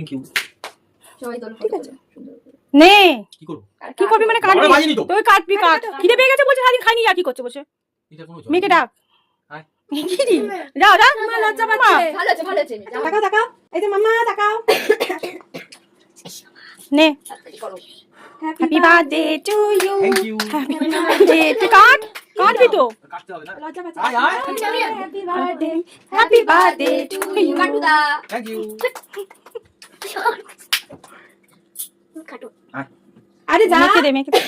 Thank you. সবাই তোর ঠিক আছে। সুন্দর করে। নে কি করব? কি করবি মানে কাটবি? আমরা বাজিনি তো। তুই কাটবি কাট। খিদে পেয়ে গেছে বলছে সারাদিন খাইনি আর কি করছে বসে? এটা কোনো মেয়েকে ডাক। আয়। কি রে? যাও যা। মা লজ্জা পাচ্ছে। ভালো আছে ভালো আছে। যাও। তাকাও তাকাও। এই যে মাম্মা তাকাও। নে। তাড়াতাড়ি করো। Happy birthday to you. Thank you. Happy birthday to কাট। কাটবি তো। কাটতে হবে না? লজ্জা পাচ্ছে। আয় আয়। Happy birthday. Happy birthday to you. কাটু দা। Thank you. কাটু। আয়। আরে যা। মেখে দে মেখে দে।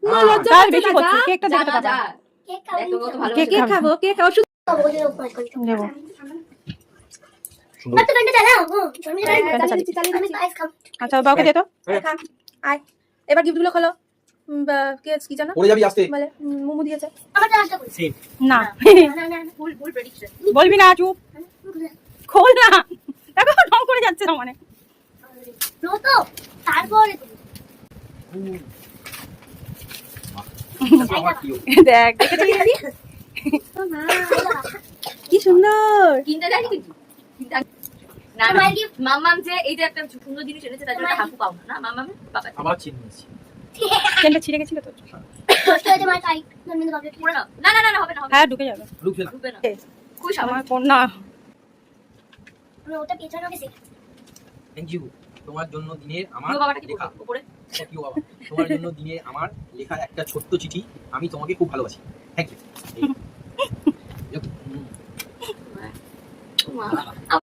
না লজ্জা পাচ্ছে বেশি করছিস। কেকটা যা দেখে না যা। দাও। কেক খাও। দেখো কত ভালো। কেক খাবো কেক খাবো শুধু দেবো। সুন্দর। আচ্ছা বাবাকে দে তো। হ্যাঁ। আয় এবার গিফট গুলো খোলো। কি জানো পড়ে যাবি আস্তে। বলে মোমো দিয়েছে সেম। না ফুল ফুল প্রেডিকশন। বলবি না চুপ খোল না দেখো রং করে যাচ্ছে মানে দেখ দেখেছিস কি সুন্দর কিনতে যাই কিন্তু। না মাম্মাম যে এই যে একটা সুন্দর জিনিস এনেছে তার জন্য হাফু পাও না মাম্মাম বাবা আবার চিনিয়েছি। চেনটা ছিঁড়ে গেছিল তো পুরো না না না না হবে না হবে হ্যাঁ ঢুকে যাবে রুখে না। ঢুকবে না খুশ আমার আমার কন্যা থ্যাংক ইউ। তোমার জন্য দিনের আমার বাবাটা কি লেখা। করবে উপরে থ্যাংক ইউ বাবা। তোমার জন্য দিনে আমার লেখা একটা ছোট্ট চিঠি। আমি তোমাকে খুব ভালোবাসি। Thank you. মা